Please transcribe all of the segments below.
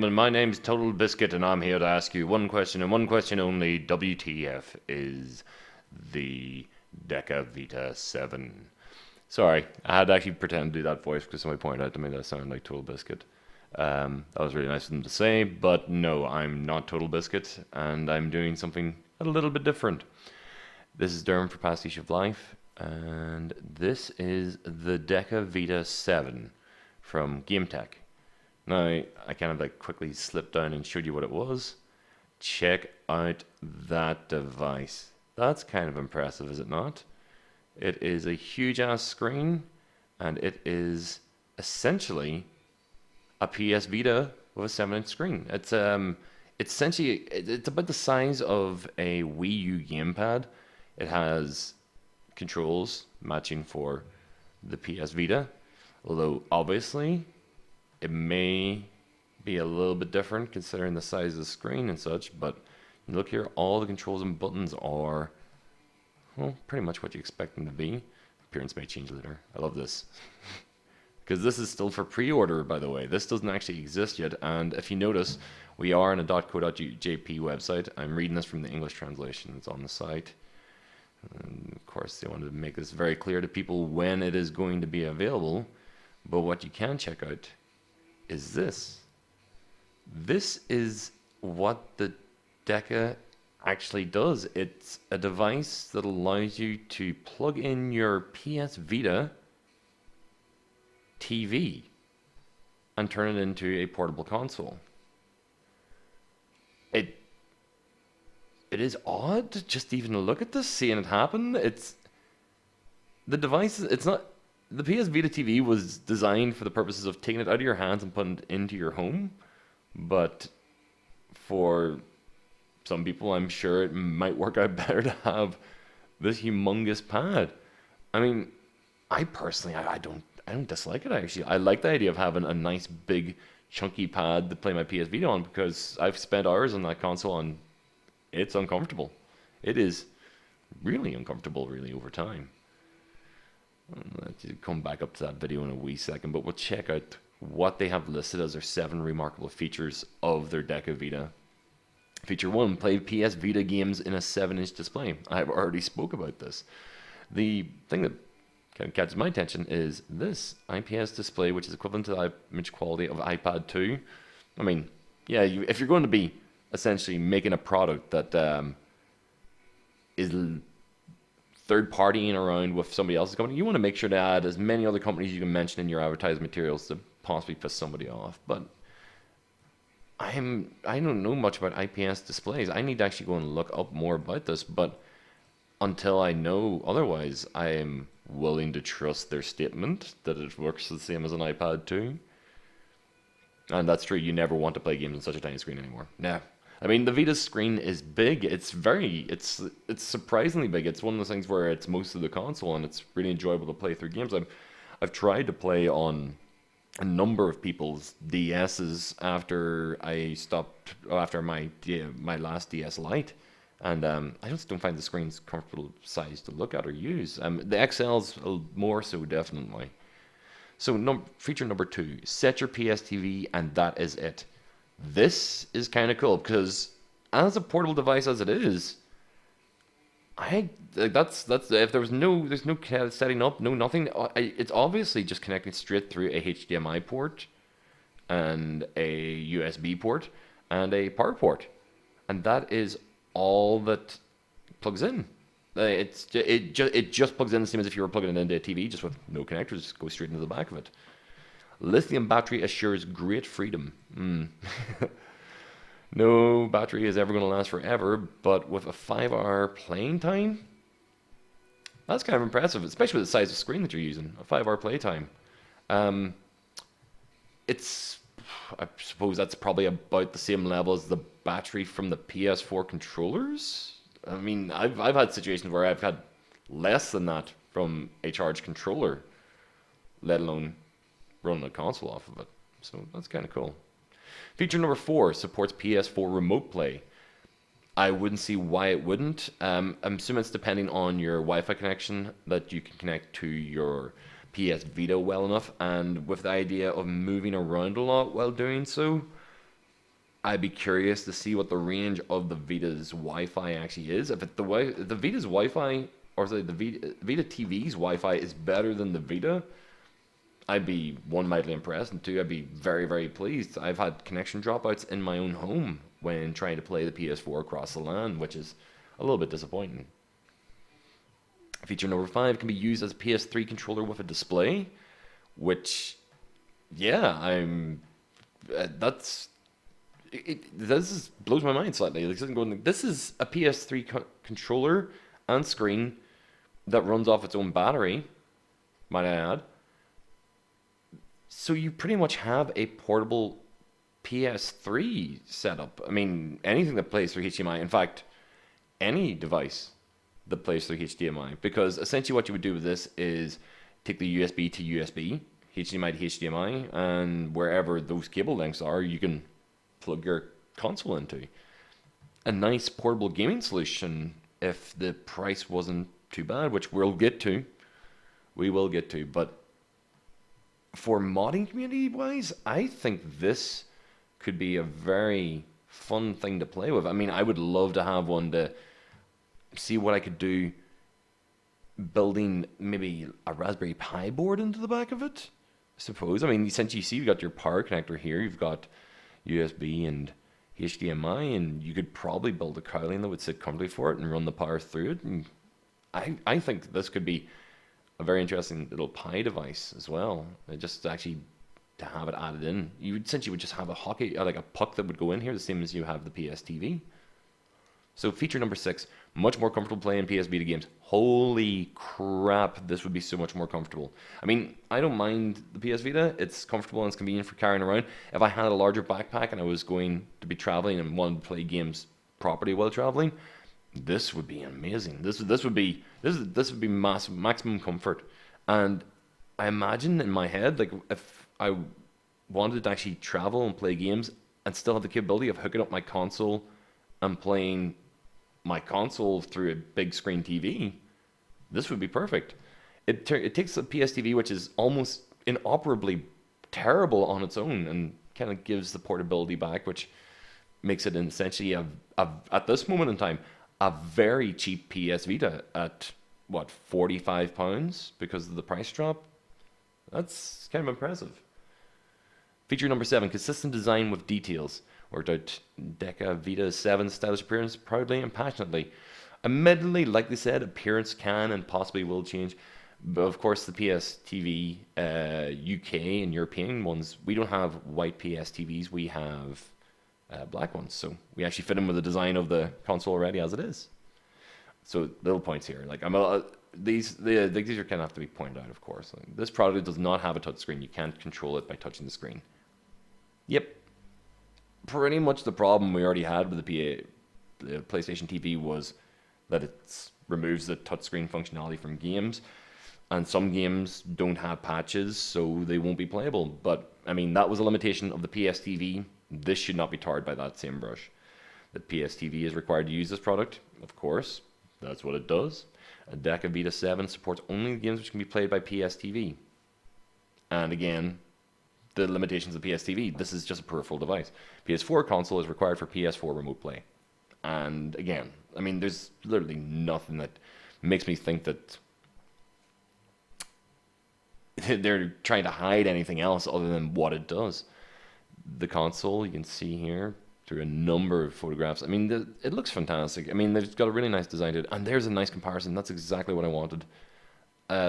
gentlemen, my name's Total Biscuit, and I'm here to ask you one question and one question only. WTF is the DekaVita7? Sorry, I had to actually pretend to do that voice because somebody pointed out to me that I sounded like Total Biscuit. That was really nice of them to say, but no, I'm not Total Biscuit, and I'm doing something a little bit different. This is Durham for Pastiche of Life, and this is the DekaVita7 from GameTech. Now, I kind of quickly slipped down and showed you what it was. Check out that device. That's kind of impressive, is it not? It is a huge ass screen, and it is essentially a PS Vita with a 7-inch screen. It's essentially it's about the size of a Wii U gamepad. It has controls matching for the PS Vita, although obviously it may be a little bit different considering the size of the screen and such, but look here, all the controls and buttons are, well, pretty much what you expect them to be. Appearance may change later. I love this. Because this is still for pre-order, by the way. This doesn't actually exist yet, and if you notice, we are on a .co.jp website. I'm reading this from the English translation. It's on the site. And of course, they wanted to make this very clear to people when it is going to be available, but what you can check out is this. This is what the Deka actually does. It's a device that allows you to plug in your PS Vita TV and turn it into a portable console. It is odd to just even look at this, seeing it happen. It's the device. It's not. The PS Vita TV was designed for the purposes of taking it out of your hands and putting it into your home, but for some people, I'm sure it might work out better to have this humongous pad. I mean, I personally, I don't dislike it. Actually, I like the idea of having a nice big chunky pad to play my PS Vita on because I've spent hours on that console and it's uncomfortable. It is really uncomfortable, really, over time. Let's come back up to that video in a wee second, but we'll check out what they have listed as their 7 remarkable features of their DekaVita. Feature 1, play PS Vita games in a 7-inch display. I've already spoke about this. The thing that kind of catches my attention is this IPS display, which is equivalent to the image quality of iPad 2. I mean, yeah, if you're going to be essentially making a product that is third-partying around with somebody else's company, you want to make sure to add as many other companies you can mention in your advertising materials to possibly piss somebody off. But I don't know much about IPS displays. I need to actually go and look up more about this, but until I know otherwise, I am willing to trust their statement that it works the same as an iPad 2. And that's true, you never want to play games on such a tiny screen anymore. Nah. I mean, the Vita's screen is big. It's surprisingly big. It's one of those things where it's most of the console, and it's really enjoyable to play through games. I've tried to play on a number of people's DSs after my last DS Lite, and I just don't find the screen's comfortable size to look at or use. The XL's more so, definitely. So feature number 2, set your PS TV, and that is it. This is kind of cool because as a portable device as it is, that's if there's no setting up, no nothing. It's obviously just connecting straight through a HDMI port and a USB port and a power port, and that is all that plugs in. It just plugs in the same as if you were plugging it into a TV, just with no connectors. Just go straight into the back of it. Lithium battery assures great freedom. No battery is ever going to last forever, but with a 5-hour playing time, that's kind of impressive, especially with the size of screen that you're using. A 5-hour playtime. I suppose that's probably about the same level as the battery from the PS4 controllers. I mean, I've had situations where I've had less than that from a charged controller, let alone running a console off of it. So that's kind of cool. Feature number 4 supports PS4 remote play. I wouldn't see why it wouldn't. I'm assuming it's depending on your Wi-Fi connection that you can connect to your PS Vita well enough, and with the idea of moving around a lot while doing so, I'd be curious to see what the range of the Vita's Wi-Fi actually is. If the Vita's Wi-Fi, or sorry, the Vita TV's Wi-Fi is better than the Vita, I'd be one, mightily impressed, and two, I'd be very, very pleased. I've had connection dropouts in my own home when trying to play the PS4 across the LAN, which is a little bit disappointing. Feature number 5 can be used as a PS3 controller with a display, which, yeah, this blows my mind slightly. This is a PS3 controller and screen that runs off its own battery, might I add. So you pretty much have a portable PS3 setup. I mean, anything that plays through HDMI. In fact, any device that plays through HDMI. Because essentially what you would do with this is take the USB to USB, HDMI to HDMI, and wherever those cable lengths are, you can plug your console into. A nice portable gaming solution if the price wasn't too bad, which we'll get to. We will get to, but for modding community wise, I think this could be a very fun thing to play with. I mean, I would love to have one to see what I could do building maybe a Raspberry Pi board into the back of it, I suppose. I mean, essentially, you see you've got your power connector here, you've got USB and HDMI, and you could probably build a cowling that would sit comfortably for it and run the power through it. And I think this could be a very interesting little Pi device as well. Just actually to have it added in. You essentially would just have a hockey, like a puck that would go in here, the same as you have the PS TV. So feature number 6, much more comfortable playing PS Vita games. Holy crap, this would be so much more comfortable. I mean, I don't mind the PS Vita. It's comfortable and it's convenient for carrying around. If I had a larger backpack and I was going to be traveling and wanted to play games properly while traveling, this would be amazing. This would be maximum comfort. And I imagine in my head, like if I wanted to actually travel and play games and still have the capability of hooking up my console and playing my console through a big screen TV, this would be perfect. It takes a PS TV, which is almost inoperably terrible on its own, and kind of gives the portability back, which makes it essentially at this moment in time a very cheap PS Vita at what, £45 because of the price drop. That's kind of impressive. Feature number 7, consistent design with details. Worked out DekaVita7 stylish appearance proudly and passionately. Admittedly, like they said, appearance can and possibly will change. But of course, the PS TV UK and European ones, we don't have white PS TVs, we have black ones. So we actually fit in with the design of the console already as it is. So little points here. Like these are kind of have to be pointed out, of course. Like, this product does not have a touchscreen. You can't control it by touching the screen. Yep. Pretty much the problem we already had with the PlayStation TV was that it removes the touchscreen functionality from games, and some games don't have patches, so they won't be playable. But I mean, that was a limitation of the PS TV. This should not be tarred by that same brush. The PS TV is required to use this product, of course. That's what it does. A DekaVita7 supports only games which can be played by PS TV. And again, the limitations of PS TV. This is just a peripheral device. PS4 console is required for PS4 remote play. And again, I mean, there's literally nothing that makes me think that they're trying to hide anything else other than what it does. The console, you can see here through a number of photographs. I mean, it looks fantastic. I mean, they've got a really nice design to it. And there's a nice comparison. That's exactly what I wanted.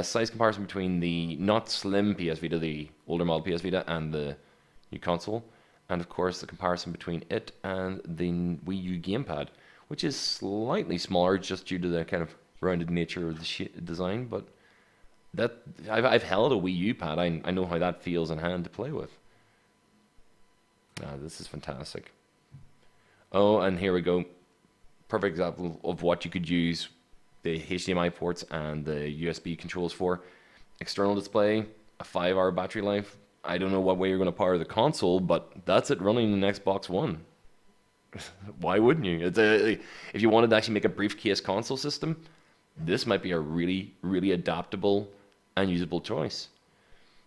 Size comparison between the not slim PS Vita, the older model PS Vita, and the new console, and of course the comparison between it and the Wii U gamepad, which is slightly smaller just due to the kind of rounded nature of the design. But that I've held a Wii U pad. I know how that feels in hand to play with. This is fantastic. Oh, and here we go. Perfect example of what you could use the HDMI ports and the USB controls for. External display, a 5-hour battery life. I don't know what way you're going to power the console, but that's it running in Xbox One. Why wouldn't you? If you wanted to actually make a briefcase console system, this might be a really, really adaptable and usable choice.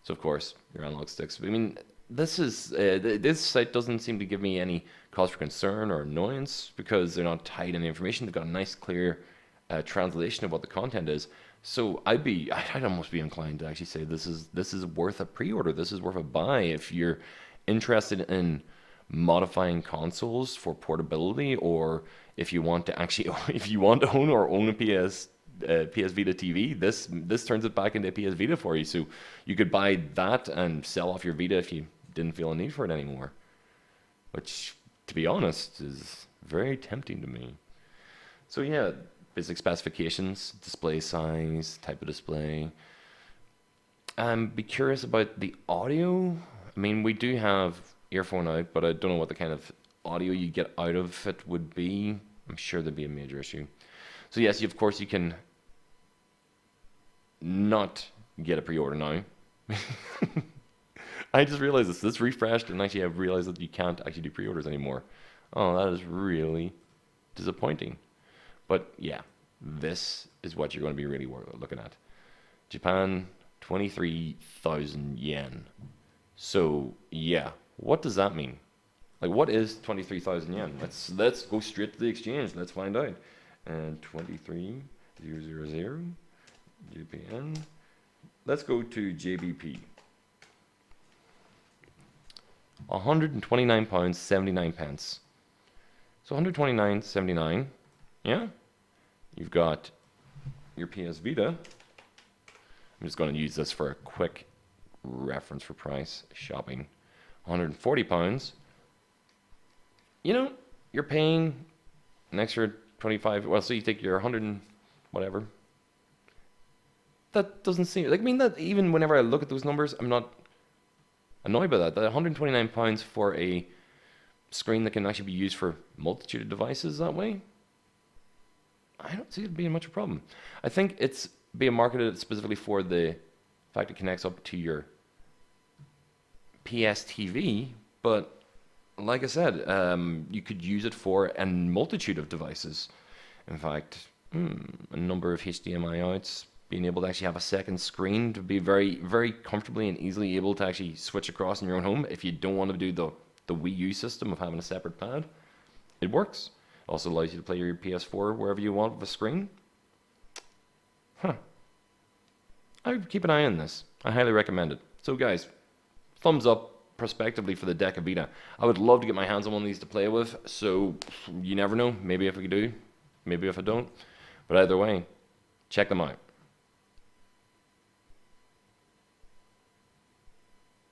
So of course, your analog sticks. I mean, this site doesn't seem to give me any cause for concern or annoyance because they're not tied any information. They've got a nice, clear translation of what the content is. So I'd almost be inclined to actually say this is worth a pre-order. This is worth a buy if you're interested in modifying consoles for portability, or if you want to actually if you want to own a PS Vita TV, this turns it back into a PS Vita for you. So you could buy that and sell off your Vita if you didn't feel a need for it anymore. Which, to be honest, is very tempting to me. So yeah, basic specifications, display size, type of display. Be curious about the audio. I mean, we do have earphone out, but I don't know what the kind of audio you get out of it would be. I'm sure there'd be a major issue. So yes, of course you can not get a pre-order now. I just realized this refreshed, and actually I've realized that you can't actually do pre-orders anymore. Oh, that is really disappointing. But yeah, this is what you're going to be really looking at. Japan, 23,000 yen. So yeah, what does that mean? Like, what is 23,000 yen? Let's go straight to the exchange. Let's find out. And 23,000 JPN. Let's go to JBP. £129.79. So 129.79. Yeah. You've got your PS Vita. I'm just going to use this for a quick reference for price. Shopping. £140. You know, you're paying an extra 25. Well, so you take your 100 and whatever. That doesn't seem like, I mean, that even whenever I look at those numbers, I'm not annoyed by that. That £129 for a screen that can actually be used for multitude of devices that way, I don't see it being much of a problem. I think it's being marketed specifically for the fact it connects up to your PS TV, but like I said, you could use it for a multitude of devices. In fact, a number of HDMI outs, being able to actually have a second screen to be very, very comfortably and easily able to actually switch across in your own home if you don't want to do the Wii U system of having a separate pad. It works. Also allows you to play your PS4 wherever you want with a screen. Huh. I would keep an eye on this. I highly recommend it. So guys, thumbs up prospectively for the DekaVita. I would love to get my hands on one of these to play with, so you never know. Maybe if we do, maybe if I don't. But either way, check them out.